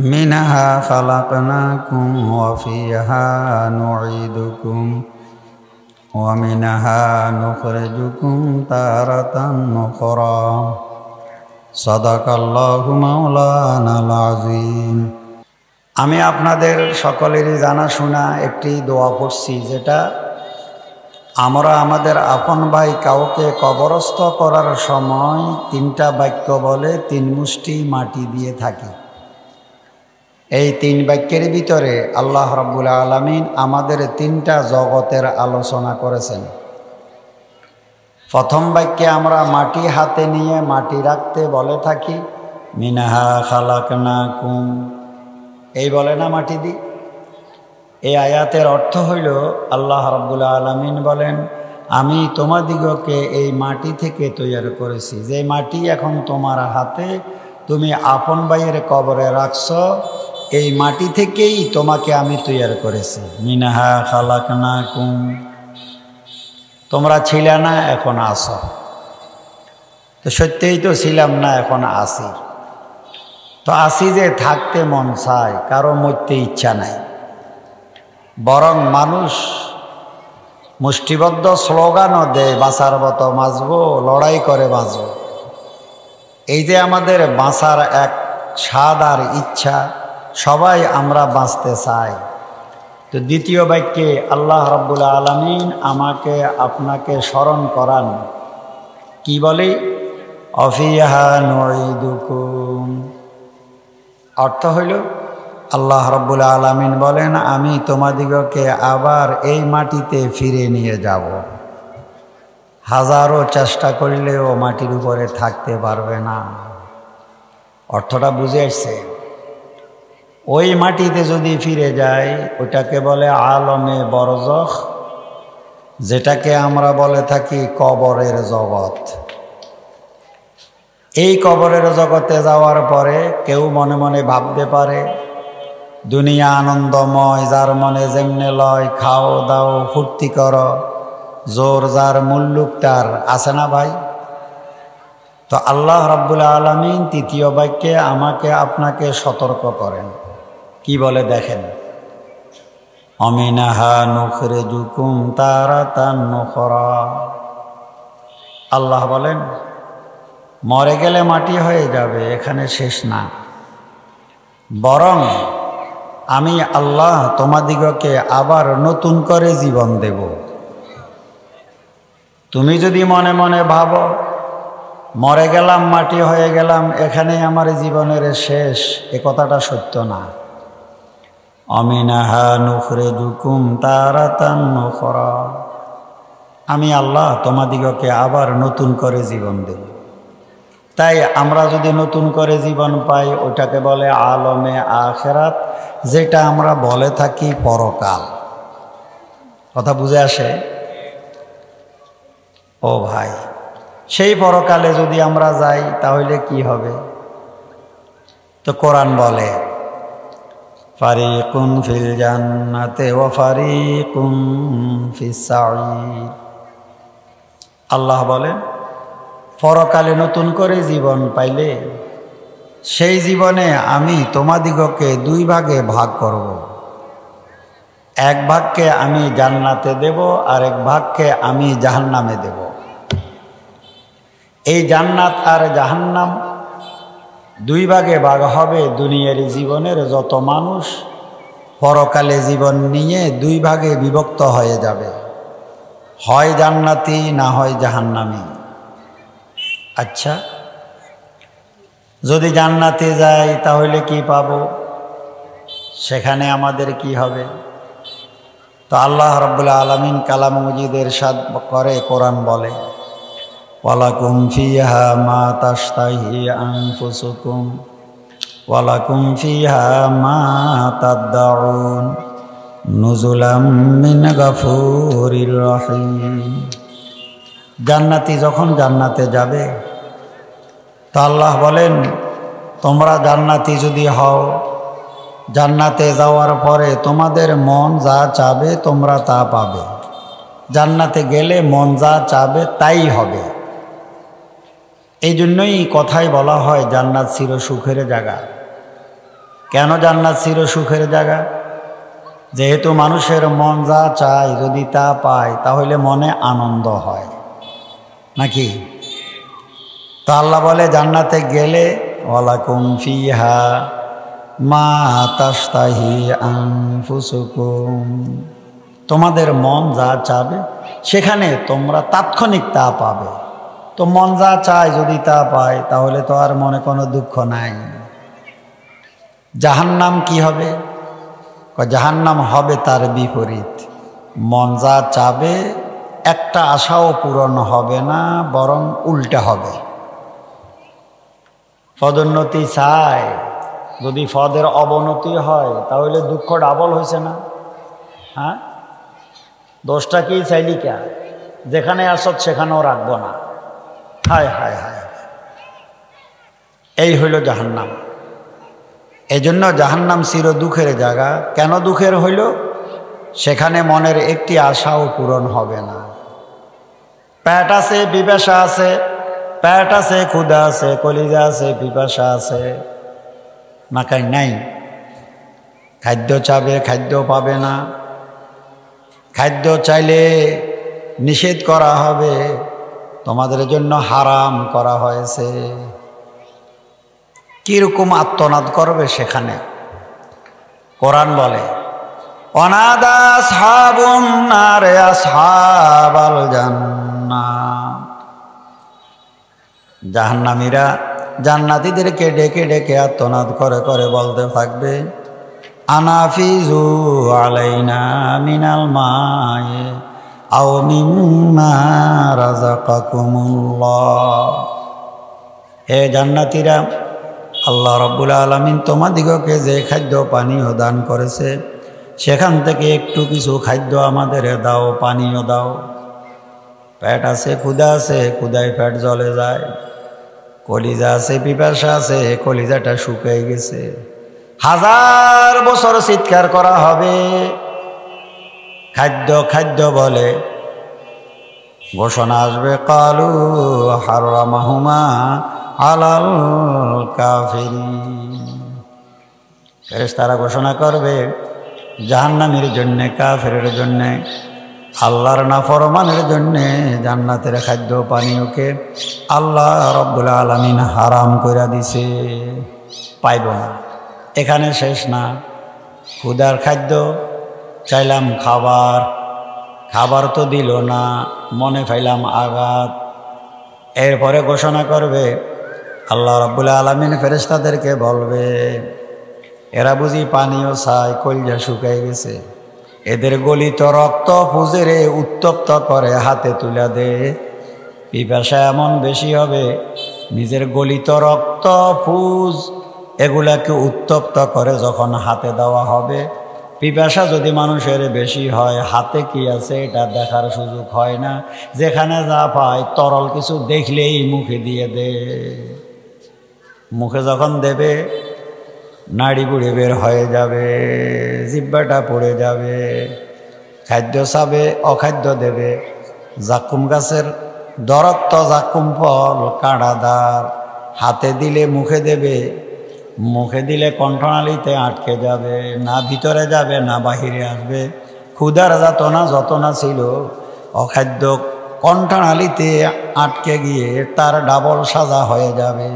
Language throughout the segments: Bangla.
মিনহা খালাকনাকুম ওয়া ফিহা নুঈদুকুম ওয়া মিনহা নুখরিজুকুম তারাতান উখরা। সাদাকাল্লাহু মাওলানাল আযীম। আমি আপনাদের সকলেরই জানাশোনা একটি দোয়া পড়ছি, যেটা আমরা আমাদের আপন ভাই কাউকে কবরস্থ করার সময় তিনটা বাক্য বলে 3 মুষ্টি মাটি দিয়ে থাকি। এই 3 বাক্যের ভিতরে আল্লাহ রাব্বুল আলামিন আমাদের 3টা জগতের আলোচনা করেছেন। প্রথম বাক্যে আমরা মাটি হাতে নিয়ে মাটি রাখতে বলে থাকি মিনহা খালাকনাকুম, এই বলে না মাটি দি। এই আয়াতের অর্থ হইল আল্লাহ রাব্বুল আলামিন বলেন, আমি তোমাদিগকে এই মাটি থেকে তৈরি করেছি। যে মাটি এখন তোমার হাতে, তুমি আপন ভাইয়ের কবরে রাখছ, এই মাটি থেকেই তোমাকে আমি তৈরি করেছি। মিনহা খালাকনাকুম, তোমরা ছিলে না, এখন আসো। তো সত্যিই তো ছিলাম না, এখন আসি। তো আসি যে থাকতে মন চায়, কারো মরতে ইচ্ছা নাই। বরং মানুষ মুষ্টিবদ্ধ স্লোগানও দেয়, বাঁচার মতো বাঁচবো, লড়াই করে বাঁচব। এই যে আমাদের বাঁচার এক স্বাদ আর ইচ্ছা, সবাই আমরা বাঁচতে চাই। তো দ্বিতীয় বাক্যে আল্লাহ রাব্বুল আলামিন আমাকে আপনাকে স্মরণ করান, কি বলে? অফিহা নুঈদুকুম। অর্থ হইল আল্লাহ রাব্বুল আলামিন বলেন, আমি তোমাদিগকে আবার এই মাটিতে ফিরে নিয়ে যাব। হাজারো চেষ্টা করলেও মাটির উপরে থাকতে পারবে না। অর্থটা বুঝে আসছে? ওই মাটিতে যদি ফিরে যায়, ওটাকে বলে আলমে বরজখ, যেটাকে আমরা বলে থাকি কবরের জগৎ। এই কবরের জগতে যাওয়ার পরে কেউ মনে মনে ভাবতে পারে দুনিয়া আনন্দময়, যার মনে যেমনে লয়, খাও দাও ফুর্তি করো, জোর যার মুল্লুক তার, আছে না ভাই? তো আল্লাহ রাব্বুল আলামিন তৃতীয় বাক্যে আমাকে আপনাকে সতর্ক করেন, কি বলে দেখেন? অমিনাহা নুখরিজুকুম তারাতান উখরা। আল্লাহ বলেন, মরে গেলে মাটি হয়ে যাবে, এখানে শেষ না। বরং আমি আল্লাহ তোমাদিগকে আবার নতুন করে জীবন দেব। তুমি যদি মনে মনে ভাবো মরে গেলাম, মাটি হয়ে গেলাম, এখানেই আমার জীবনের শেষ, এ কথাটা সত্য না। অমিনাহা নুখরিজুকুম তারাতান উখরা। আমি আল্লাহ তোমাদিগকে আবার নতুন করে জীবন দেব। তাই আমরা যদি নতুন করে জীবন পাই, ওটাকে বলে আলমে আখিরাত, যেটা আমরা বলে থাকি পরকাল। কথা বুঝে আসে? ও ভাই, সেই পরকালে যদি আমরা যাই তাহলে কি হবে? তো কোরআন বলে ফারিকুন ফিল জান্নাতে ওয়া ফারিকুন ফিস সাঈর। আল্লাহ বলেন, পরকালে নতুন করে জীবন পাইলে সেই জীবনে আমি তোমাদিগকে 2 ভাগে ভাগ করব। এক ভাগকে আমি জান্নাতে দেব, আর এক ভাগকে আমি জাহান্নামে দেব। এই জান্নাত আর জাহান্নাম 2 ভাগে ভাগ হবে। দুনিয়ার জীবনের যত মানুষ পরকালে জীবন নিয়ে 2 ভাগে বিভক্ত হয়ে যাবে, হয় জান্নাতি না হয় জাহান্নামী। আচ্ছা, যদি জান্নাতে যাই তাহলে কি পাবো? সেখানে আমাদের কি হবে? তো আল্লাহ রাব্বুল আলামিন কালাম মজিদের ইরশাদ করে, কোরআন বলে ওয়ালাকুম ফিহা মা তাশতাহি আনফুসুকুম ওয়ালাকুম ফিহা মা তাদউন নুজুলাম মিন গাফুরির রহিম। জান্নাতি যখন জান্নাতে যাবে, তো আল্লাহ বলেন, তোমরা জান্নাতি যদি হও, জান্নাতে যাওয়ার পরে তোমাদের মন যা চাবে তোমরা তা পাবে। জান্নাতে গেলে মন যা চাবে তাই হবে। এই জন্যই কথায় বলা হয় জান্নাত চির সুখের জায়গা। কেন জান্নাত চির সুখের জায়গা? যেহেতু মানুষের মন যা চায় যদি তা পায় তাহলে মনে আনন্দ হয় নাকি? তো আল্লাহ বলে জান্নাতে গেলে ওয়ালাকুম ফিহা মা তাশতাহি আনফুসুকুম, তোমাদের মন যা চাবে সেখানে তোমরা তাৎক্ষণিক তা পাবে। তো মন যা চায় যদি তা পায় তাহলে তো আর মনে কোনো দুঃখ নাই। জাহান্নাম কি হবে? জাহান্নাম হবে তার বিপরীত। মন যা চাবে একটা আশাও পূরণ হবে না, বরং উল্টা হবে। পদোন্নতি চায়, যদি পদের অবনতি হয় তাহলে দুঃখ ডাবল হয়েছে না? হ্যাঁ, দোষটা কি চাইলি কে? যেখানে আসত সেখানেও রাখবো না। হায় হায় হায়, এই হইল জাহান্নাম। এই জন্য জাহান্নাম চির দুঃখের জায়গা। কেন দুঃখের হইল? সেখানে মনের একটি আশাও পূরণ হবে না। পেট আছে, পিপাসা আছে, পেট আছে, ক্ষুধা আছে, কলিজা আছে, পিপাসা আছে, নাকাই নাই। খাদ্য চাবে, খাদ্য পাবে না। খাদ্য চাইলে নিষেধ করা হবে, তোমাদের জন্য হারাম করা হয়েছে। কিরকম আত্মনাদ করবে সেখানে? কোরআন বলে অনাদা আসহাবুন নারে আসহাবাল জান্নাহ, জাহান্নামীরা জান্নাতীদেরকে ডেকে ডেকে আত্মনাদ করে করে বলতে থাকবে আনাফিজু আলাইনা মিনাল মায়ে আও মিম্মা রাযাকাকুমুল্লাহ, হে জান্নাতীরা, আল্লাহ রাব্বুল আলামিন তোমাদিগকে যে খাদ্য পানীয় দান করেছে সেখান থেকে একটু কিছু খাদ্য আমাদের দাও, পানীয় দাও। পেট আছে, ক্ষুধা আছে, ক্ষুধায় পেট জ্বলে যায়। কলিজা আছে, পিপাসা আছে, কলিজাটা শুকিয়ে গেছে। 1000 বছর চিৎকার করা হবে, খাদ্য খাদ্য বলে ঘোষণা আসবে কালু হারামাহুমা আলাল কাফিরিন, ফেরেশতারা ঘোষণা করবে জাহান্নামের জন্যে, কাফেরের জন্যে, আল্লাহর নাফরমানের জন্যে জান্নাতের খাদ্য পানীয়কে আল্লাহ রব্বুল আলামিন হারাম করে দিছে, পাইব না। এখানে শেষ না, ক্ষুধার খাদ্য চাইলাম খাবার, খাবার তো দিল না, মনে পাইলাম আঘাত। এরপরে ঘোষণা করবে আল্লাহ রাব্বুল আলামিন ফেরেশতাদেরকে বলবে এরা বুঝি পানীয় চায়, কলজা শুকাই গেছে, এদের গলিত রক্ত ফুজেরে উত্তপ্ত করে হাতে তুলে দে। পিপাসা এমন বেশি হবে, নিজের গলিত রক্ত ফুজ এগুলাকে উত্তপ্ত করে যখন হাতে দেওয়া হবে, পিপাসা যদি মানুষের বেশি হয় হাতে কি আছে এটা দেখার সুযোগ হয় না, যেখানে যা পায় তরল কিছু দেখলেই মুখে দিয়ে দে। মুখে যখন দেবে নাড়ি বুড়ে বের হয়ে যাবে, জিহ্বাটা পড়ে যাবে। খাদ্য চাবে, অখাদ্য দেবে। জাকুম গাছের দরত্ব জাকুম ফল কাঁটাদার, হাতে দিলে মুখে দেবে, মুখে দিলে কণ্ঠনালীতে আটকে যাবে, না ভিতরে যাবে না বাহিরে আসবে। ক্ষুধার যাতনা যত না ছিল, অখাদ্য কণ্ঠনালীতে আটকে গিয়ে তার ডাবল সাজা হয়ে যাবে।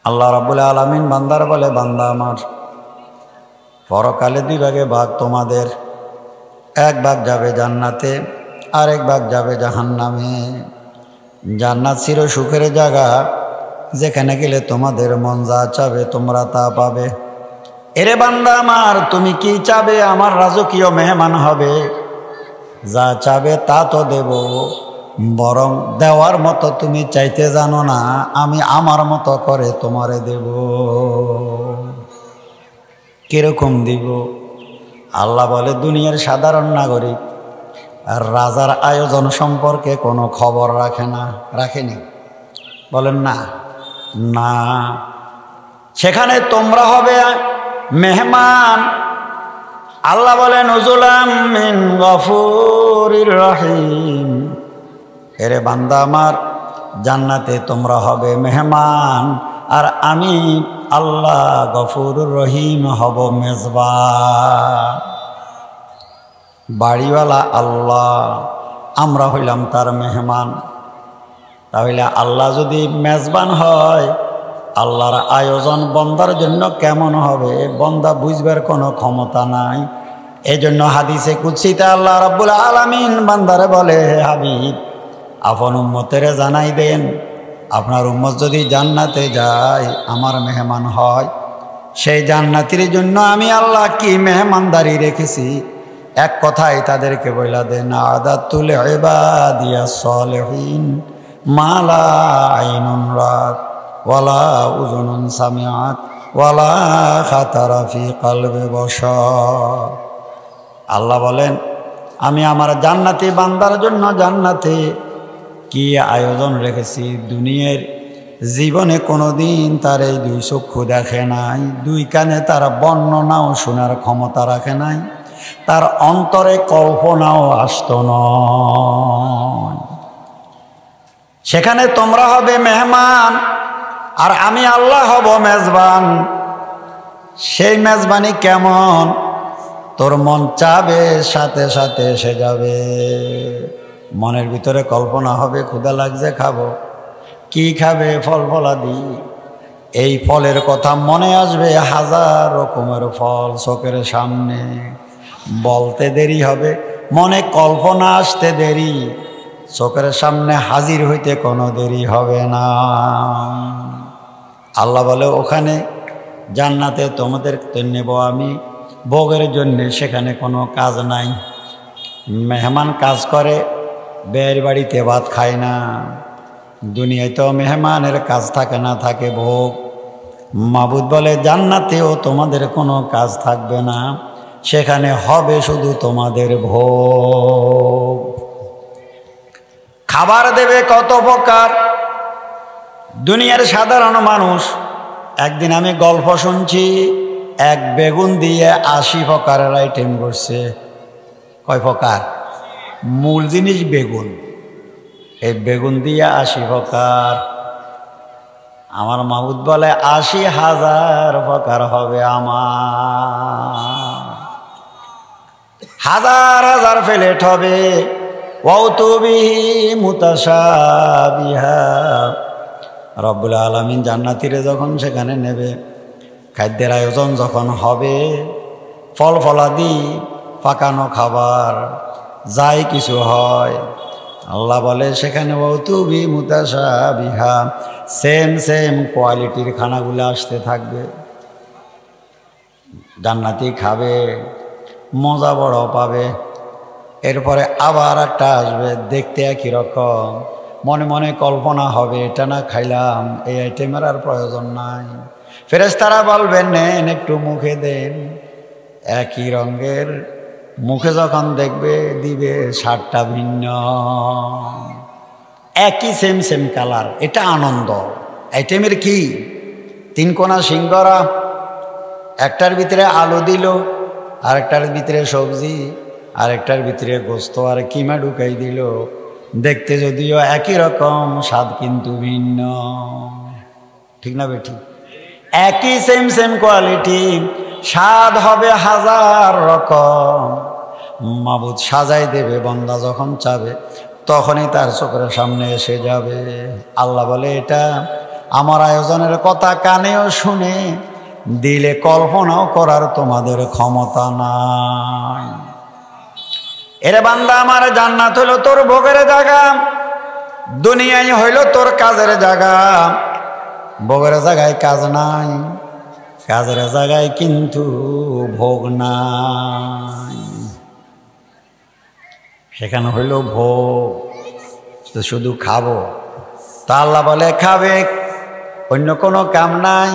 আল্লাহ রাব্বুল আলামিন বান্দার বলে বান্দা আমার, পরকালে 2 ভাগে ভাগ তোমাদের, 1 ভাগ যাবে জান্নাতে, আর 1 ভাগ যাবে জাহান্নামে। জান্নাত চির সুখের জায়গা, যেখানে গেলে তোমাদের মন যা চাবে তোমরা তা পাবে। এরে বান্দা আমার, তুমি কি চাবে? আমার রাজকীয় মেহমান হবে, যা চাবে তা তো দেব, বরং দেওয়ার মতো তুমি চাইতে জানো না, আমি আমার মতো করে তোমারে দেব। কিরকম দিব? আল্লাহ বলে দুনিয়ার সাধারণ নাগরিক আর রাজার আয়োজন সম্পর্কে কোনো খবর রাখে না, রাখেনি, বলেন না? না, সেখানে তোমরা হবে মেহমান। আল্লাহ বলেন নুজুলাম মিন গফুরির রহিম, এরে বান্দা আমার, জান্নাতে তোমরা হবে মেহমান, আর আমি আল্লাহ গফুরুর রহিম হব মেজবান। বাড়িওয়ালা আল্লাহ, আমরা হইলাম তার মেহমান। তাহলে আল্লাহ যদি মেজবান হয়, আল্লাহর আয়োজন বন্দার জন্য কেমন হবে বন্দা বুঝবার কোনো ক্ষমতা নাই। এই জন্য হাদিসে কুদসিতে আল্লাহ রাব্বুল আলামিন বান্দারে বলে, হে হাবিব, আপন উম্মতেরে জানাই দেন, আপনার উম্মত যদি জান্নাতে যায়, আমার মেহমান হয়, সেই জান্নাতির জন্য আমি আল্লাহ কি মেহমানদারি রেখেছি, এক কথায় তাদেরকে বইলা দেন, আদাতুল ইবাদিয়াস সালিহিন মা লা আইনুন রাত ওয়ালা উযুনুন সামিআত ওয়ালা খাতারা ফি কলবি বশর। আল্লাহ বলেন, আমি আমার জান্নাতি বান্দার জন্য জান্নাতে কি আয়োজন রেখেছি, দুনিয়ার জীবনে কোনোদিন তার এই দুই চক্ষু দেখে নাই, দুই কানে তার বর্ণনাও শোনার ক্ষমতা রাখে নাই, তার অন্তরে কল্পনাও আসত নয়। সেখানে তোমরা হবে মেহমান আর আমি আল্লাহ হব মেজবান। সেই মেজবানি কেমন? তোর মন চাবে সাথে সাথে এসে যাবে, মনের ভিতরে কল্পনা হবে, ক্ষুধা লাগছে খাবো, কি খাবে? ফল ফলাদি। এই ফলের কথা মনে আসবে, হাজার রকমের ফল চোখের সামনে, বলতে দেরি হবে, মনে কল্পনা আসতে দেরি, চোখের সামনে হাজির হইতে কোনো দেরি হবে না। আল্লাহ বলে, ওখানে জান্নাতে তোমাদের নেব আমি ভোগের জন্যে, সেখানে কোনো কাজ নাই। মেহমান কাজ করে, বের বাড়িতে ভাত খায় না। দুনিয়ায় তো মেহমানের কাজ থাকে না, থাকে ভোগ। মাবুদ বলে, জান্নাতেও তোমাদের কোনো কাজ থাকবে না, সেখানে হবে শুধু তোমাদের ভোগ। খাবার দেবে কত প্রকার। দুনিয়ার সাধারণ মানুষ, একদিন আমি গল্প শুনছি, এক বেগুন দিয়ে 80 প্রকারের আইটেম করছে। কয় প্রকার? মূল জিনিস বেগুন, এই বেগুন দিয়ে 80 প্রকার। আমার মাবুদ বলে, 80,000 প্রকার হবে আমার, হাজার হাজার প্লেট হবে। ওয়াউতুবিহি মুতাশাবিহা। রব্বুল আলামিন জান্নাতীরে যখন সেখানে নেবে, খাদ্যের আয়োজন যখন হবে, ফল ফলাদি, পাকানো খাবার, যাই কিছু হয়, আল্লাহ বলে সেখানে ওয়াউতুবি মুতাশাবিহা, সেম সেম কোয়ালিটির খানাগুলো আসতে থাকবে। জান্নাতি খাবে, মজা বড় পাবে। এরপরে আবার একটা আসবে, দেখতে একই রকম, মনে মনে কল্পনা হবে, এটা না খাইলাম, এই আইটেমের আর প্রয়োজন নাই। ফেরেশতারা বলবেন, নেন একটু মুখে দেন। একই রঙের, মুখে যখন দেখবে দিবে 60টা ভিন্ন, একই সেম সেম কালার। এটা আনন্দ। আইটেমের কি? 3 কোনা সিঙ্গারা, একটার ভিতরে আলু দিল, আরেকটার ভিতরে সবজি, আরেকটার ভিতরে গোস্ত আর কিমা ঢুকাই দিল। দেখতে যদিও একই রকম, স্বাদ কিন্তু ভিন্ন। ঠিক না বেঠি? একই সেম সেম কোয়ালিটি, স্বাদ হবে হাজার রকম। মাবুদ সাজাই দেবে, বান্দা যখন চাবে তখনই তার চোখের সামনে এসে যাবে। আল্লাহ বলে, এটা আমার আয়োজনের কথা কানেও শুনে, দিলে কল্পনাও করার তোমাদের ক্ষমতা নাই। এরে বান্দা আমার, জান্নাত হইল তোর ভোগের জায়গা, দুনিয়ায় হইল তোর কাজের জায়গা। ভোগের জায়গায় কাজ নাই, কাজের জায়গায় কিন্তু ভোগ নাই। সেখানে হইল ভোগ, তো শুধু খাবো। তা আল্লাহ বলে, খাবে, অন্য কোনো কাম নাই।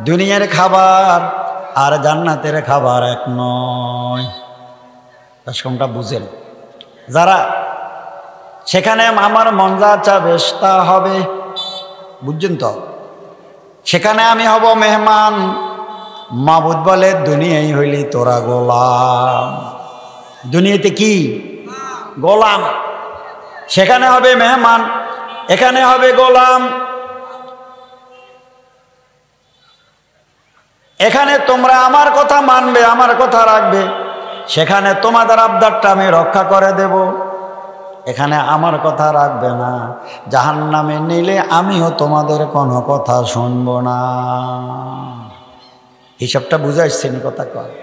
দুনিয়ার খাবার আর জান্নাতের খাবার এক নয়। কোনটা বুঝেন? যারা সেখানে আমার মন যা চাবে তা হবে, বুঝছেন তো? সেখানে আমি হব মেহমান। মাবুদ বলে, দুনিয়ায় হইলি তোরা গোলাম। দুনিয়াতে কি? গোলাম। সেখানে হবে মেহমান, এখানে হবে গোলাম। এখানে তোমরা আমার কথা মানবে, আমার কথা রাখবে, সেখানে তোমাদের আবদারটা আমি রক্ষা করে দেব। এখানে আমার কথা রাখবে না, জাহান্নামে নিলে আমিও তোমাদের কোনো কথা শুনবো না। হিসাবটা বুঝাইছেন কথা কয়?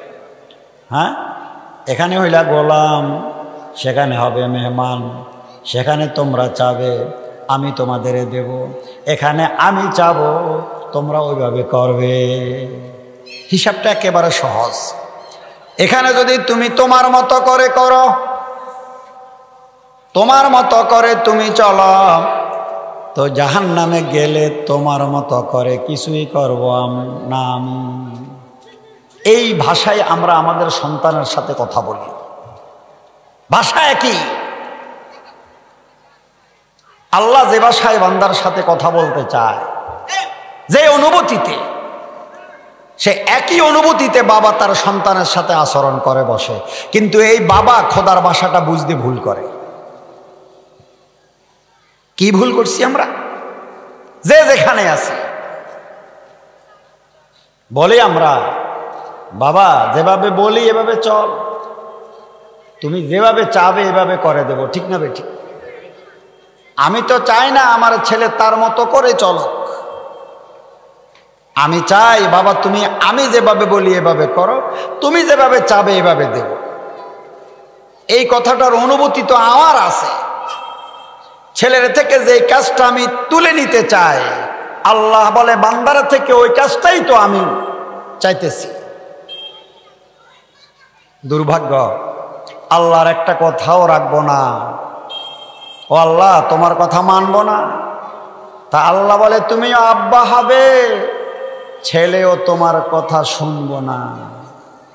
হ্যাঁ, এখানে হইলা গোলাম, সেখানে হবে মেহমান। সেখানে তোমরা চাবে, আমি তোমাদের দেব। এখানে আমি চাবো, তোমরা ওইভাবে করবে। হিসাবটা একেবারে সহজ। এখানে যদি তুমি তোমার মতো করে করো, তোমার মতো করে তুমি চলো, তো জাহান্নামে গেলে তোমার মতো করে কিছুই করব না আমি। এই ভাষায় আমরা আমাদের সন্তানের সাথে কথা বলি, ভাষা একই। আল্লাহ যে ভাষায় বান্দার সাথে কথা বলতে চায়, যে অনুভূতিতে, সে একই অনুভূতিতে বাবা তার সন্তানের সাথে আচরণ করে বসে। কিন্তু এই বাবা খোদার ভাষাটা বুঝতে ভুল করে। কি ভুল করছি আমরা? যে যেখানে আছে বলি আমরা, বাবা যেভাবে বলি এভাবে চল, তুমি যেভাবে চাবে এভাবে করে দেব, ঠিক না বেঠিক? আমি তো চাই না আমার ছেলে তার মতো করে চলক। আমি চাই বাবা তুমি, আমি যেভাবে বলি এভাবে করো, তুমি যেভাবে চাবে এভাবে দেব। এই কথাটার অনুভূতি তো আমার আছে। ছেলের থেকে যে কাজটা আমি তুলে নিতে চাই, আল্লাহ বলে বান্দার থেকে ওই কাজটাই তো আমি চাইতেছি। দুর্ভাগ্য, আল্লাহর একটা কথাও রাখবো না। ও আল্লাহ, তোমার কথা মানবো না। তা আল্লাহ বলে তুমিও আব্বা হবে, ছেলেও তোমার কথা শুনবো না।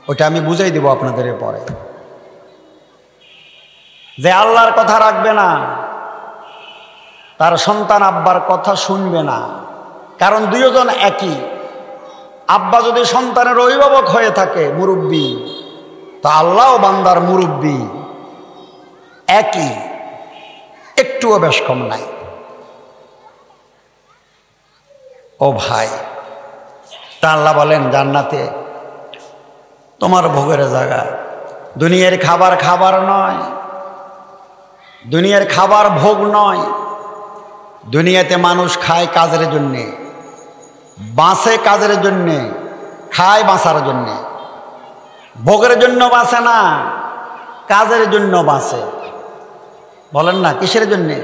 ওটা আমি বুঝাই দেব আপনাদের পরে। যে আল্লাহর কথা রাখবে না, তার সন্তান আব্বার কথা শুনবে না। কারণ দুইজন একই। আব্বা যদি সন্তানের অভিভাবক হয়ে থাকে, মুরব্বী, তা আল্লাহও বান্দার মুরব্বী, একই, একটুও বেশ কম নাই। ও ভাই, তা আল্লাহ বলেন জান্নাতে তোমার ভোগের জায়গা। দুনিয়ার খাবার খাবার নয়, দুনিয়ার খাবার ভোগ নয়। দুনিয়াতে মানুষ খায় কাজের জন্যে, বাঁচে কাজের জন্যে, খায় বাঁচার জন্যে। ভোগের জন্য বাঁচে না, কাজের জন্য বাঁচে। বলেন না, কিসের জন্যে?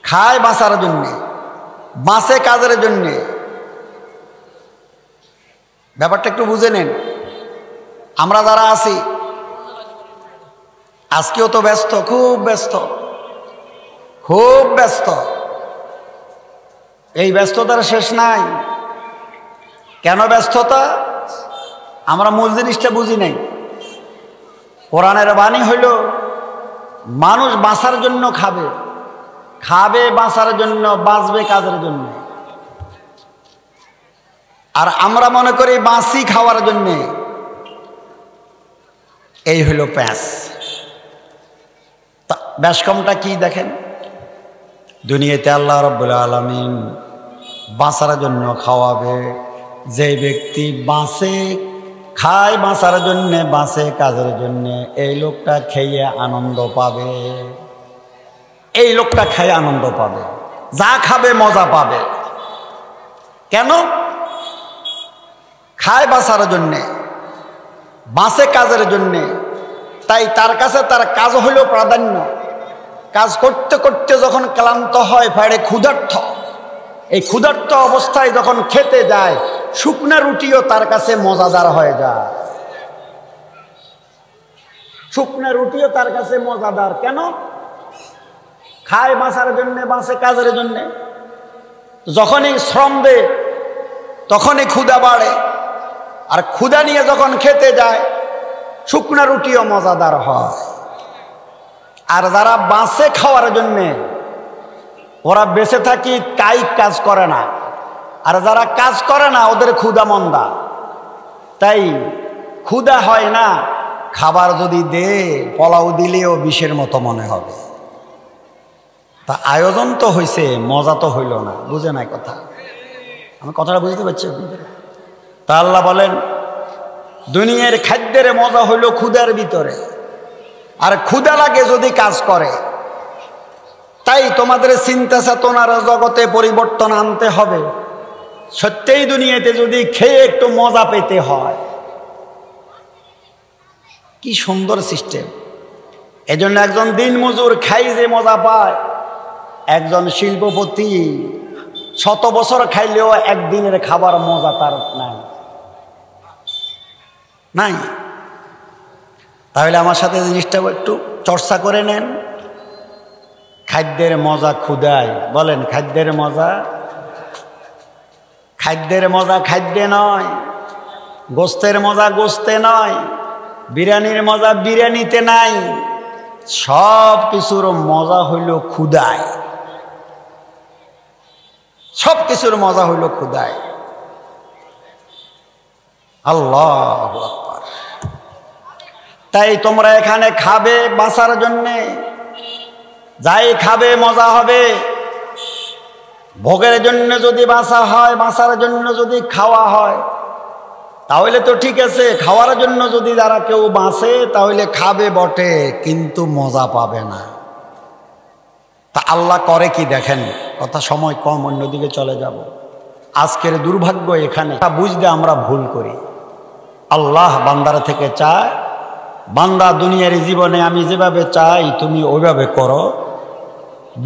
খায় বাঁচার জন্যে, বাঁচে কাজের জন্যে। ব্যাপারটা একটু বুঝে নেন। আমরা যারা আছি, আজকেও তো ব্যস্ত, খুব ব্যস্ত, খুব ব্যস্ত। এই ব্যস্ততার শেষ নাই। কেন ব্যস্ততা? আমরা মূল জিনিসটা বুঝি নাই। কোরআনের বাণী হইল মানুষ বাঁচার জন্য খাবে, খাবে বাঁচার জন্য, বাঁচবে কাজের জন্য। আর আমরা মনে করি বাঁচি খাওয়ার জন্যে। এই হইল প্যাঁচ। ব্যাস কমটা কি দেখেন? দুনিয়াতে আল্লাহ রাব্বুল আলামিন বাঁচার জন্য খাওয়াবে। যে ব্যক্তি বাঁচে, খায় বাঁচার জন্যে, বাঁচে কাজের জন্যে, এই লোকটা খেয়ে আনন্দ পাবে। এই লোকটা খেয়ে আনন্দ পাবে, যা খাবে মজা পাবে। কেন? খায় বাঁচার জন্যে, বাঁচে কাজের জন্যে। তাই তার কাছে তার কাজ হলো প্রাধান্য। কাজ করতে করতে যখন ক্লান্ত হয়, ফাড়ে ক্ষুধার্ত, এই ক্ষুধার্ত অবস্থায় যখন খেতে যায়, শুকনা রুটিও তার কাছে মজাদার হয়ে যায়। শুকনা রুটিও তার কাছে মজাদার। কেন? খায় বাঁচার জন্যে, বাঁচে কাজের জন্যে। যখনই শ্রম দেয় তখনই ক্ষুধা বাড়ে। আর ক্ষুধা নিয়ে যখন খেতে যায়, শুকনা রুটিও মজাদার হয়। আর যারা বাঁচে খাওয়ার জন্যে, ওরা বেঁচে থাকি কায়িক কাজ করে না। আর যারা কাজ করে না, ওদের ক্ষুধা মন্দা। তাই ক্ষুধা হয় না। খাবার যদি দে, পোলাও দিলেও বিষের মতো মনে হবে। তা আয়োজন তো হয়েছে, মজা তো হইল না। বুঝে নাই কথা? আমি কথাটা বুঝতে পারছি আপনাদের? তা আল্লাহ বলেন দুনিয়ার খাদ্যের মজা হইল ক্ষুধার ভিতরে, আর ক্ষুধা লাগে যদি কাজ করে। তাই তোমাদের চিন্তা চেতনার জগতে পরিবর্তন আনতে হবে। সত্যিই দুনিয়াতে যদি খেয়ে একটু মজা পেতে হয়, কি সুন্দর সিস্টেম। এজন্য একজন দিনমজুর খাই যে মজা পায়, একজন শিল্পপতি 100 বছর খাইলেও একদিনের খাবার মজা তার নাই নাই। তাহলে আমার সাথে জিনিসটাও একটু চর্চা করে নেন। খাদ্যের মজা ক্ষুধায়, বলেন খাদ্যের মজা, খাদ্যের মজা খাদ্যে নয়, গোস্তের মজা গোস্তে নয়, বিরিয়ানির মজা বিরিয়ানিতে নাই, সব কিছুর মজা হইল ক্ষুধায়, সব কিছুর মজা হইল ক্ষুধায়। আল্লাহু আকবার। তাই তোমরা এখানে খাবে বাঁচার জন্যে, যাই খাবে মজা হবে। ভোগের জন্য যদি বাঁচা হয়, বাঁচার জন্য যদি খাওয়া হয়, তাহলে তো ঠিক আছে। খাওয়ার জন্য যদি যারা কেউ বাঁচে তাহলে খাবে বটে, কিন্তু মজা পাবে না। তা আল্লাহ করে কি দেখেন। কথা সময় কম, অন্যদিকে চলে যাব। আজকের দুর্ভাগ্য এখানে বুঝতে আমরা ভুল করি। আল্লাহ বান্দার থেকে চায়, বান্দা দুনিয়ার জীবনে আমি যেভাবে চাই তুমি ওইভাবে করো।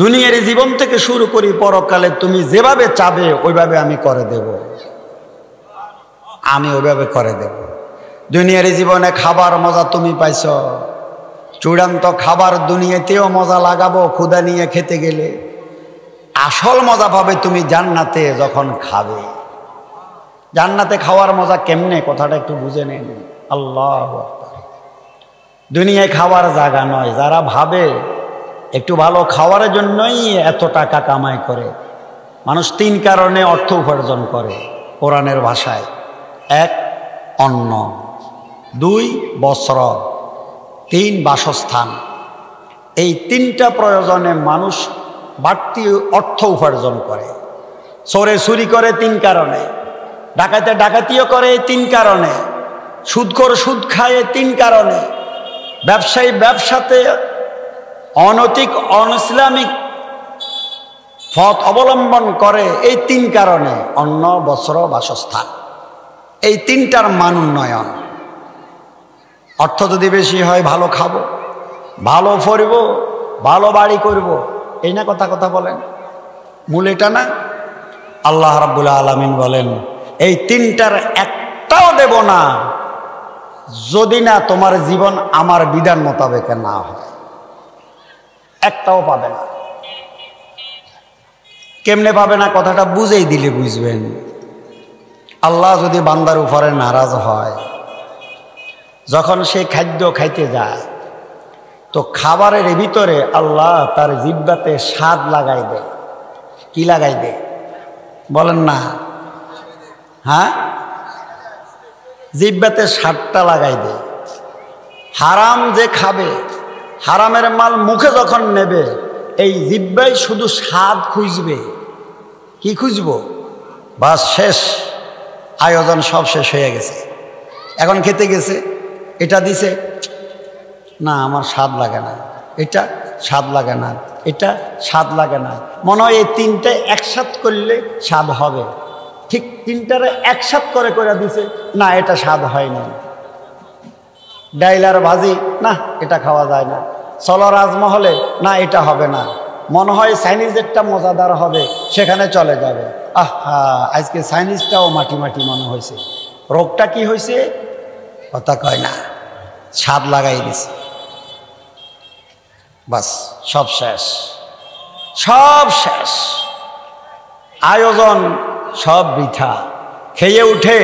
দুনিয়ার জীবন থেকে শুরু করি পরকালে তুমি যেভাবে চাবে ওইভাবে আমি করে দেব, আমি ওইভাবে করে দেব। দুনিয়ার জীবনে খাবার মজা তুমি পাইছ, চূড়ান্ত খাবার দুনিয়াতেও মজা লাগাবো ক্ষুধা নিয়ে খেতে গেলে। আসল মজা পাবে তুমি জান্নাতে যখন খাবে। জান্নাতে খাওয়ার মজা কেমনে, কথাটা একটু বুঝে নেন। আল্লাহু আকবার। দুনিয়ায় খাওয়ার জায়গা নয়। যারা ভাবে একটু ভালো খাওয়ার জন্যই এত টাকা কামাই করে, মানুষ 3 কারণে অর্থ উপার্জন করে কোরআনের ভাষায়। 1 অন্ন, 2 বস্ত্র, 3 বাসস্থান। এই 3টা প্রয়োজনে মানুষ বাড়তি অর্থ উপার্জন করে। চোরে চুরি করে 3 কারণে, ডাকাতে ডাকাতিও করে 3 কারণে, সুদখোর সুদ খায় 3 কারণে, ব্যবসায়ী ব্যবসাতে অনৈতিক অনইসলামিক পথ অবলম্বন করে এই 3 কারণে। অন্ন, বস্ত্র, বাসস্থান, এই 3টার মান উন্নয়ন। অর্থ যদি বেশি হয় ভালো খাবো, ভালো পড়ব, ভালো বাড়ি করব, এই না কথা কথা বলেন। মূল এটা না? আল্লাহ রাব্বুল আলামিন বলেন এই 3টার একটাও দেব না যদি না তোমার জীবন আমার বিধান মোতাবেক না হয়। একটাও পাবে না। কেমনে পাবে না কথাটা বুঝেই দিলে বুঝবেন। আল্লাহ যদি বান্দার উপরে নারাজ হয়, যখন সে খাদ্য খাইতে যায় তো খাবারের ভিতরে আল্লাহ তার জিহ্বাতে স্বাদ লাগাই দেয়। কি লাগাই দেয় বলেন না? হ্যাঁ, জিহ্বাতে স্বাদটা লাগাই দেয়। হারাম যে খাবে, হারামের মাল মুখে যখন নেবে, এই জিহ্বাই শুধু স্বাদ খুঁজবে। কি খুঁজবো? বাস শেষ, আয়োজন সব শেষ হয়ে গেছে। এখন খেতে গেছে, এটা দিছে, না আমার স্বাদ লাগে না, এটা স্বাদ লাগে না, এটা স্বাদ লাগে না। মনে হয় এই 3টে একসাথ করলে স্বাদ হবে। ঠিক 3টারে একসাথ করে করে দিছে, না এটা স্বাদ হয় না। ডাইল আর ভাজি, না এটা খাওয়া যায় না। চলো রাজমহলে, না এটা হবে না। মনে হয় চাইনিজেরটা মজাদার হবে, সেখানে চলে যাবে। আহা, আজকে চাইনিজটাও মাটি মাটি মনে হয়েছে। রোগটা কি হয়েছে? কথা কয় না, স্বাদ লাগাই দিছে। বাস সব শেষ, সব শেষ, আয়োজন সব বৃথা। খেয়ে উঠে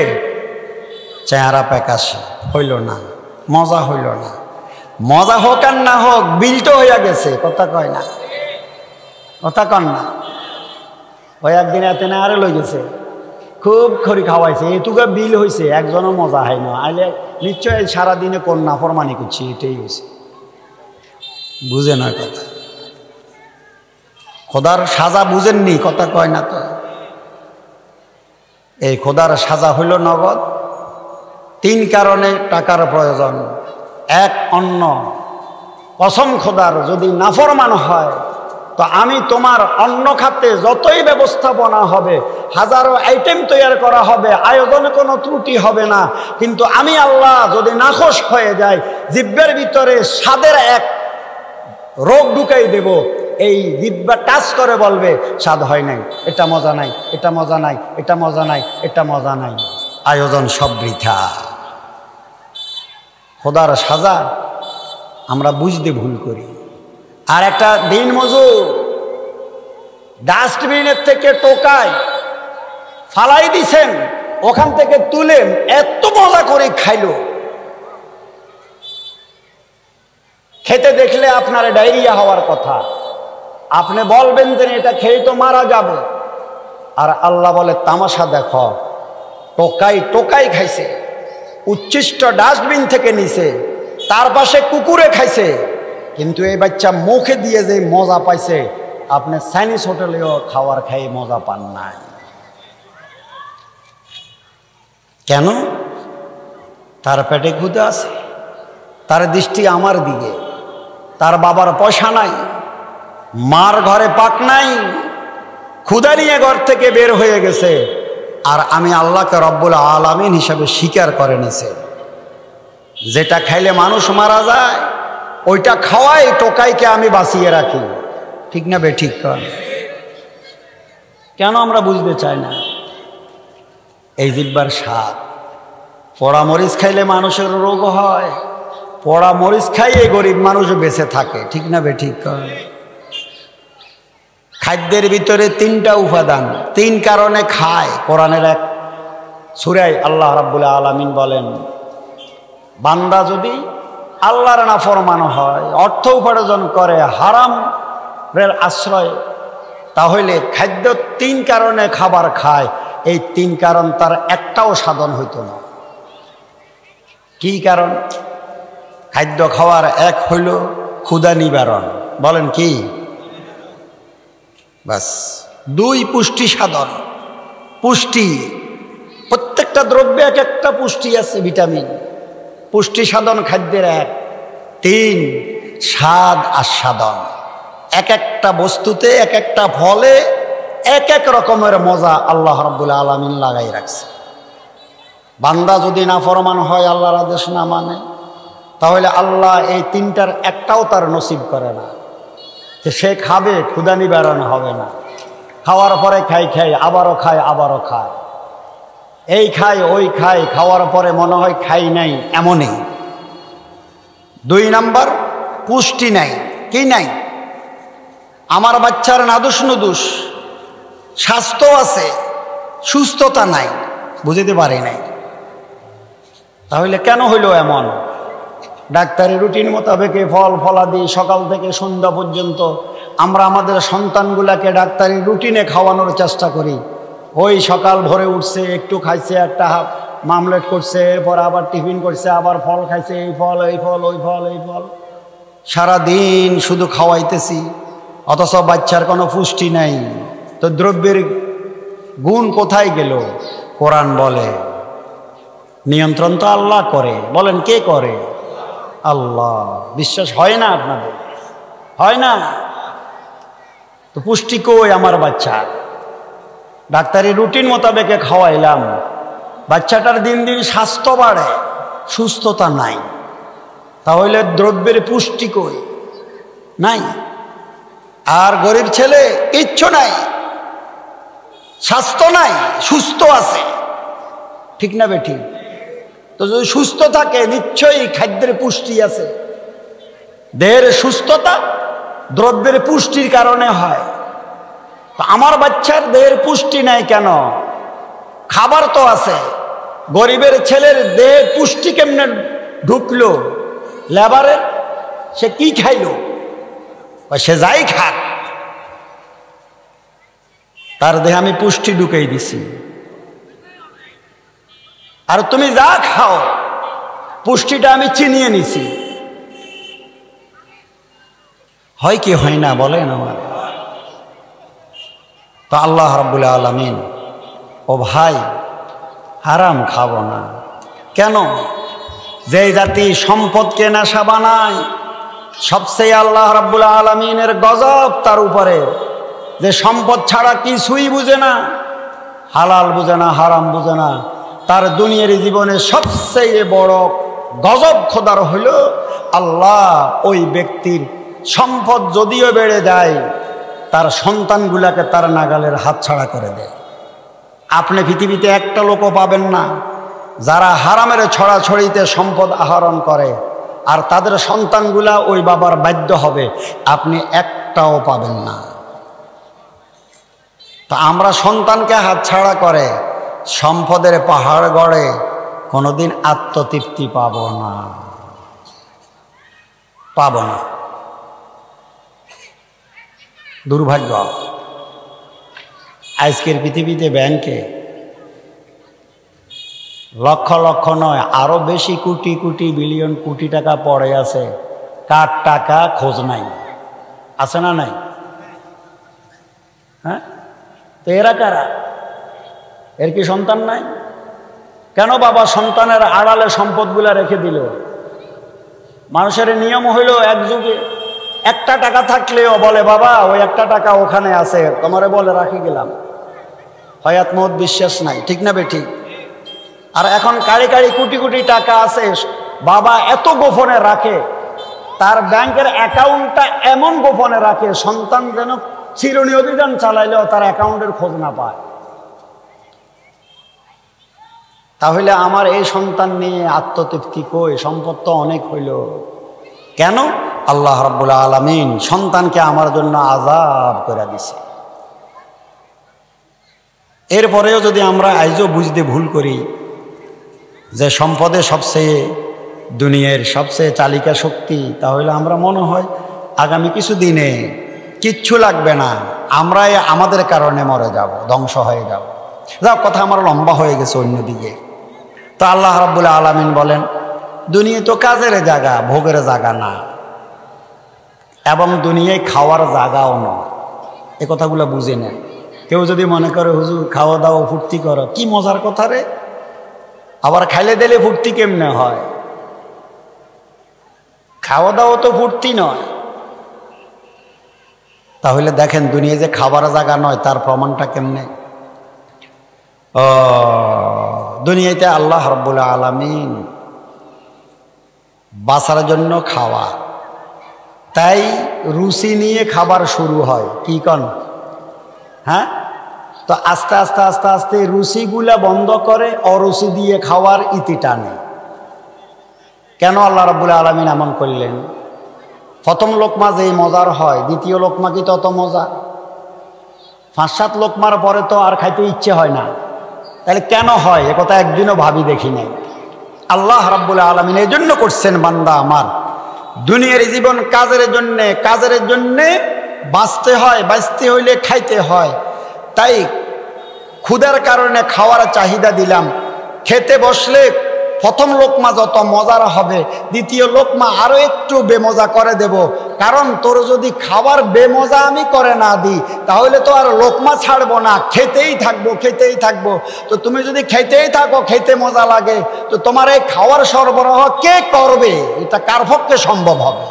চেহারা প্যাকাশে, হইল না, মজা হইল না। মজা হোক আর না হোক, বিল তো হইয়া গেছে। কথা কয় না, কথা কন না। ওই একদিন এতে না আরে লই গেছে, খুব খড়ি খাওয়াইছে, এটুকু বিল হয়েছে, একজনও মজা হয় না। আইলে নিশ্চয় সারাদিনে কোন নাফরমানি করছি, এটাই হয়েছে। বুঝে নয় কথা, খোদার সাজা বুঝেননি। কথা কয় না তো। এই খোদার সাজা হইল নগদ। তিন কারণে টাকার প্রয়োজন। এক, অন্ন। কসম খোদার যদি নাফরমান হয় তো আমি তোমার অন্ন খাতে যতই ব্যবস্থাপনা হবে, হাজারো আইটেম তৈরি করা হবে, আয়োজনে কোনো ত্রুটি হবে না, কিন্তু আমি আল্লাহ যদি নাখোশ হয়ে যায়, জিহ্বার ভিতরে স্বাদের এক রোগ ঢুকাই দেব। এই জিহ্বা টাচ করে বলবে স্বাদ হয় নাই, এটা মজা নাই, এটা মজা নাই, এটা মজা নাই, এটা মজা নাই, আয়োজন সব বৃথা। খোদার সাজা আমরা বুঝতে ভুল করি। আর একটা দিন মজুর ডাস্টবিনের থেকে টোকায় ফালাই দিছেন, ওখান থেকে তুলেন, এত মজা করে খাইলো, খেতে দেখলে আপনার ডায়রিয়া হওয়ার কথা, আপনি বলবেন যে এটা খেয়ে তো মারা যাবে। আর আল্লাহ বলে তামাশা দেখো, টোকাই টোকাই খাইছে, উচ্ছিষ্ট ডাস্টবিন থেকে নিছে, তার পাশে কুকুরে খাইছে, কিন্তু এই বাচ্চা মুখে দিয়ে যে মজা পাইছে, আপনি চাইনিজ হোটেলেও খাওয়ার খাই মজা পান নাই। কেন? তার পেটে ক্ষুধা আছে, তার দৃষ্টি আমার দিকে, তার বাবার পয়সা নাই, মার ঘরে পাক নাই, ক্ষুধা নিয়ে ঘর থেকে বের হয়ে গেছে, আর আমি আল্লাহকে রব্বুল আলামিন হিসাবে স্বীকার করে নিছে। যেটা খাইলে মানুষ মারা যায় ওইটা খাওয়াই টোকাইকে আমি বাঁচিয়ে রাখি। ঠিক না বেঠিক? কেন আমরা বুঝতে চাই না? এই জিহ্বার স্বাদ। পোড়া মরিচ খাইলে মানুষের রোগ হয়, পোড়া মরিচ খাইয়ে গরিব মানুষ বেঁচে থাকে। ঠিক না বেঠিক? খাদ্যের ভিতরে তিনটা উপাদান, তিন কারণে খায়। কোরআনের এক সূরায় আল্লাহ রাব্বুল আলামিন বলেন, বান্দা যদি আল্লাহর নাফরমান হয়, অর্থ উপার্জন করে হারামের আশ্রয়, তাহলে খাদ্য তিন কারণে খাবার খায়। এই তিন কারণ তার একটাও সাধন হইতো না। কি কারণ? খাদ্য খাওয়ার এক হইল ক্ষুধা নিবারণ। বলেন কি? বাস। দুই, পুষ্টি সাধন। পুষ্টি, প্রত্যেকটা দ্রব্যে এক একটা পুষ্টি আছে, ভিটামিন। পুষ্টি সাধন খাদ্যের এক। তিন, স্বাদ আস্বাদন। এক একটা বস্তুতে, এক একটা ফলে এক এক রকমের মজা আল্লাহ রাব্বুল আলামিন লাগাই রাখছে। বান্দা যদি নাফরমান হয়, আল্লাহর আদেশ না মানে, তাহলে আল্লাহ এই তিনটার একটাও তার নসিব করে না। যে সে খাবে, ক্ষুধা নিবারণ হবে না। খাওয়ার পরে খাই খাই, আবারও খায়, আবারও খায়, এই খায় ওই খায়, খাওয়ার পরে মনে হয় খাই নাই, এমনই। দুই নাম্বার, পুষ্টি নাই। কি নাই? আমার বাচ্চার নাদুস নুদুস, স্বাস্থ্য আছে, সুস্থতা নাই, বুঝতে পারি নাই। তাহলে কেন হইল এমন? ডাক্তারি রুটিন মোতাবেক ফল ফলাদি সকাল থেকে সন্ধ্যা পর্যন্ত আমরা আমাদের সন্তানগুলাকে ডাক্তারি রুটিনে খাওয়ানোর চেষ্টা করি। ওই সকাল ভোরে উঠছে, একটু খাইছে, একটা মামলেট করছে, এরপর আবার টিফিন করছে, আবার ফল খাইছে, এই ফল, এই ফল, ওই ফল, এই ফল, সারাদিন শুধু খাওয়াইতেছি, অথচ বাচ্চার কোনো পুষ্টি নাই। তো দ্রব্যের গুণ কোথায় গেল? কোরআন বলে নিয়ন্ত্রণ তো আল্লাহ করে। বলেন কে করে? আল্লাহ। বিশ্বাস হয় না আপনাদের? হয় না? তো পুষ্টি কই আমার বাচ্চা? ডাক্তারি রুটিন মোতাবেকে খাওয়াইলাম, বাচ্চাটার দিন দিন স্বাস্থ্য বাড়ে, সুস্থতা নাই, তাহলে দ্রব্যের পুষ্টি কই? নাই। আর গরিব ছেলে কিচ্ছু নাই, স্বাস্থ্য নাই, সুস্থ আছে। ঠিক না বেঠিক? তো যদি সুস্থ থাকে নিশ্চয়ই খাদ্যের পুষ্টি আছে। দেহের সুস্থতা দ্রব্যের পুষ্টির কারণে হয়। তো আমার বাচ্চার দেহের পুষ্টি নাই কেন? খাবার তো আছে। গরিবের ছেলের দেহে পুষ্টি কেমনে ঢুকলো? লেবারের সে কি খাইলো? সে যাই খাক, তার দেহে আমি পুষ্টি ঢুকাই দিছি। আর তুমি যা খাও, পুষ্টিটা আমি চিনিয়ে নিছি। হয় কি হয় না বলেন আমার? তো আল্লাহ রাব্বুল আলামিন, ও ভাই হারাম খাবো না, কেন? যে জাতি সম্পদকে নেশা বানায়, সবচেয়ে আল্লাহ রাব্বুল আলামিনের গজব তার উপরে, যে সম্পদ ছাড়া কিছুই বুঝে না, হালাল বুঝে না, হারাম বুঝে না, তার দুনিয়ার জীবনে সবচেয়ে বড় গজব খোদার হইল আল্লাহ ওই ব্যক্তির সম্পদ যদিও বেড়ে যায়, তার সন্তানগুলাকে তার নাগালের হাতছাড়া করে দেয়। আপনি পৃথিবীতে একটা লোকও পাবেন না যারা হারামের ছড়াছড়িতে সম্পদ আহরণ করে আর তাদের সন্তানগুলা ওই বাবার বাধ্য হবে, আপনি একটাও পাবেন না। তা আমরা সন্তানকে হাতছাড়া করে সম্পদের পাহাড় গড়ে কোনোদিন আত্মতৃপ্তি পাব না, পাব না। দুর্ভাগ্য। আজকের পৃথিবীতে ব্যাংকে লক্ষ লক্ষ নয়, আরো বেশি কোটি কোটি বিলিয়ন কোটি টাকা পড়ে আছে, কার টাকা খোঁজ নাই, আছে না নাই? হ্যাঁ, তো এরা কারা? এর কি সন্তান নাই? কেন বাবা সন্তানের আড়ালে সম্পদগুলা রেখে দিল? মানুষের নিয়ম হইল এক যুগে একটা টাকা থাকলেও বলে বাবা ওই একটা টাকা ওখানে আছে, তোমারে বলে রাখি গেলাম, হয়াত মত বিশ্বাস নাই, ঠিক না বেঠিক? আর এখন কারি কারি কোটি কোটি টাকা আছে, বাবা এত গোপনে রাখে, তার ব্যাংকের অ্যাকাউন্টটা এমন গোপনে রাখে, সন্তান যেন চিরুনি অভিযান চালাইলেও তার অ্যাকাউন্টের খোঁজ না পায়। তাহলে আমার এই সন্তান নিয়ে আত্মতৃপ্তি কই? সম্পদ তো অনেক হইল। কেন? আল্লাহ রাব্বুল আলামিন সন্তানকে আমার জন্য আযাব করে দিছে। এরপরেও যদি আমরা আজও বুঝতে ভুল করি যে সম্পদে সবচেয়ে দুনিয়ার সবচেয়ে চালিকা শক্তি, তাহলে আমরা মনে হয় আগামী কিছু দিনে কিচ্ছু লাগবে না, আমরাই আমাদের কারণে মরে যাব, ধ্বংস হয়ে যাব। যাও, কথা আমার লম্বা হয়ে গেছে অন্যদিকে। তো আল্লাহ রাব্বুল আলামিন বলেন দুনিয়া তো কাজের জায়গা, ভোগের জায়গা না, এবং দুনিয়ায় খাওয়ার জায়গাও নয়। এ কথাগুলো বুঝে নেন। কেউ যদি মনে করে হুজুর খাওয়া দাওয়া ফুর্তি করো, কি মজার কথা রে, আবার খাইলে দিলে ফুর্তি কেমনে হয়? খাওয়া দাওয়া তো ফুর্তি নয়। তাহলে দেখেন দুনিয়া যে খাবার জায়গা নয় তার প্রমাণটা কেমনে? দুনিয়াতে আল্লাহ রাব্বুল আলামিন বাঁচার জন্য খাওয়া, তাই রুচি নিয়ে খাবার শুরু হয়, কি কন? হ্যাঁ, তো আস্তে আস্তে আস্তে আস্তে রুচিগুলা বন্ধ করে অরুচি দিয়ে খাওয়ার ইতি টানে। কেন আল্লাহ রাব্বুল আলামিন এমন করলেন? প্রথম লোকমা যেই মজার হয়, দ্বিতীয় লোকমা কি তত মজা? 5-7 লোকমার পরে তো আর খাইতে ইচ্ছে হয় না। তাহলে কেন হয়? এ কথা একদিনও ভাবি দেখি নাই। আল্লাহ রাব্বুল আলামিন এই জন্য করছেন, বান্দা আমার দুনিয়ার জীবন কাজের জন্যে, কাজের জন্যে বাঁচতে হয়, বাঁচতে হইলে খাইতে হয়। তাই ক্ষুধার কারণে খাওয়ার চাহিদা দিলাম, খেতে বসলে প্রথম লোকমা যত মজার হবে দ্বিতীয় লোকমা আরো একটু বেমজা করে দেব। কারণ তোর যদি খাবার বেমজা আমি করে না দিই তাহলে তো আর লোকমা ছাড়বো না, খেতেই থাকবো, খেতেই থাকবো। তো তুমি যদি খেতেই থাকো, খেতে মজা লাগে, তো তোমার এই খাওয়ার সরবরাহ কে করবে? এটা কার পক্ষে সম্ভব হবে?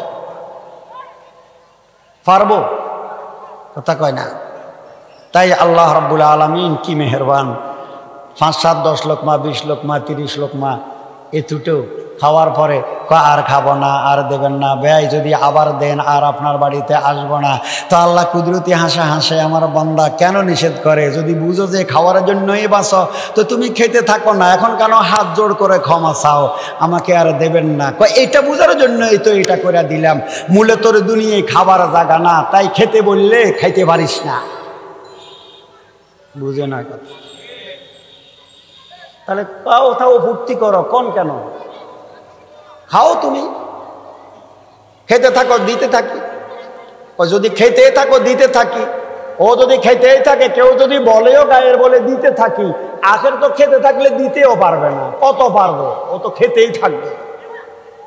পারবো? কথা কয় না। তাই আল্লাহ রাব্বুল আলামিন কি মেহেরবান, 5-7-10 লোকমা, 20 লোকমা, 30 লোকমা এতুটো খাওয়ার পরে আর খাবো না, আর দেবেন না, ব্যয় যদি আবার দেন আর আপনার বাড়িতে আসবো না। তো আল্লাহ কুদরতি হাসে হাসে, আমার বান্দা কেন নিষেধ করে? যদি বুঝো যে খাওয়ার জন্যই বাঁচো তো তুমি খেতে থাকো না, এখন কেন হাত জোড় করে ক্ষমা চাও, আমাকে আর দেবেন না? এটা বুঝার জন্যই তো এটা করে দিলাম, মূলে তোর দুনিয়ায় খাবার জায়গা না, তাই খেতে বললে খাইতে পারিস না। বুঝে না কথা? তাহলে কোথাও ফুর্তি করো কোন? কেন? খাও, তুমি খেতে থাকো, দিতে থাকি। ও যদি খেতে থাকো, দিতে থাকি, ও যদি খেতেই থাকে, কেউ যদি বলেও গায়ের বলে দিতে থাকি, আখের তো খেতে থাকলে দিতেও পারবে না। কত পারবো? ও তো খেতেই থাকবে।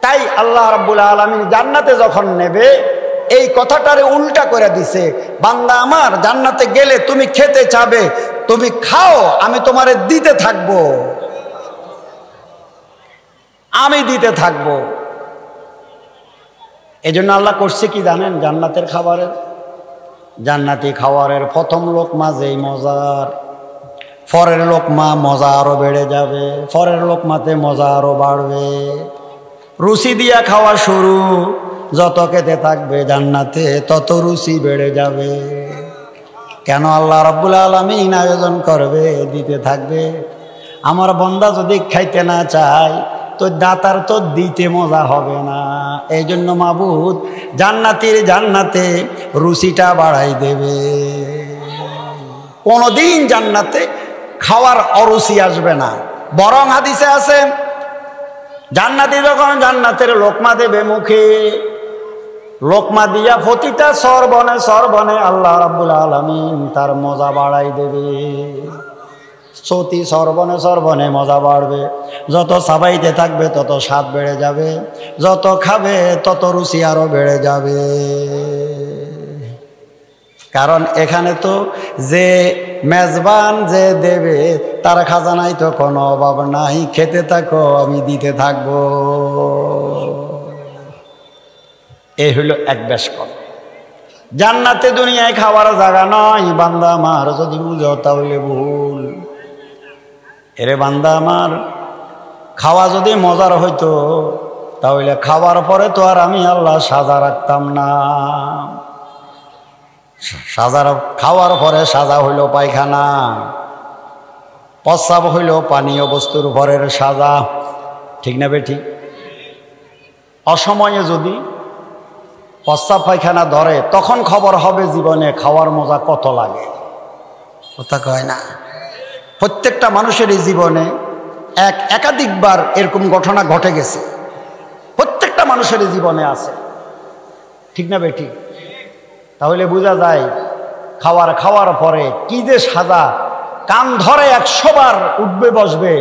তাই আল্লাহ রাব্বুল আলামিন জান্নাতে যখন নেবে এই কথাটারে উল্টা করে দিছে, বান্দা আমার জান্নাতে গেলে তুমি খেতে চাবে, তুমি খাও, আমি তোমারে দিতে থাকবো। আমি দিতে থাকব। এই জন্য আল্লাহ করছে কি জানেন? জান্নাতের খাবারের, জান্নাতি খাবারের প্রথম লোকমা যেই মজার, পরের লোকমা মজা আরো বেড়ে যাবে, পরের লোকমাতে মজা আরো বাড়বে। রুচি দিয়া খাওয়া শুরু, যত খেতে থাকবে জান্নাতে তত রুচি বেড়ে যাবে। কেন? আল্লাহ রাব্বুল আলামিন আয়োজন করবে, দিতে থাকবে। আমার বান্দা যদি খাইতে না চায় তো দাতার তো দিতে মজা হবে না। এই জন্য মাবুদ জান্নাতে রুচিটা বাড়াই দেবে। কোনোদিন জান্নাতে খাওয়ার অরুচি আসবে না। বরং হাদিসে আছে, জান্নাতি যখন জান্নাতের লোকমা দেবে মুখে, লোকমা দিয়া প্রতিটা সরবনে সরবনে আল্লাহ রাব্বুল আলামিন তার মজা বাড়াই দেবে। প্রতি সরবনে সরবনে মজা বাড়বে। যত চাবাইতে থাকবে তত স্বাদ বেড়ে যাবে, যত খাবে তত রুচি আরো বেড়ে যাবে। কারণ এখানে তো যে মেজবান যে দেবে তার খাজানায় তো কোনো অভাব নাই। খেতে থাকো, আমি দিতে থাকবো। এই হলো এক বেশকল। জান্নাতে দুনিয়ায় খাওয়ার জায়গা নয়। বান্দা আমার যদি বুঝো তাহলে ভুল। এরে বান্দা আমার, খাওয়া যদি মজার হইতো তাহলে খাওয়ার পরে তো আর আমি আল্লাহ সাজা রাখতাম না। খাওয়ার পরে সাজা হইল পায়খানা, প্রস্রাব হইল পানীয় বস্তুর ভরের সাজা। ঠিক না বেঠিক? অসময়ে যদি প্রস্রাব পায়খানা ধরে তখন খবর হবে জীবনে খাওয়ার মজা কত লাগে। কথা কয় না? প্রত্যেকটা মানুষেরই জীবনে একাধিকবার এরকম ঘটনা ঘটে গেছে। প্রত্যেকটা মানুষেরই জীবনে আছে। ঠিক না বেঠিক? তাহলে বোঝা যায় খাওয়ার পরে কি যে সাজা, কান ধরে 100 বার উঠবে বসবে।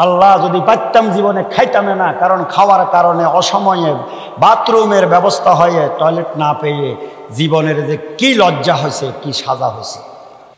আল্লাহ যদি পারতাম জীবনে খাইতামে না। কারণ খাওয়ার কারণে অসময়ে বাথরুমের ব্যবস্থা হয়ে টয়লেট না পেয়ে জীবনের যে কি লজ্জা হয়েছে, কি সাজা হয়েছে।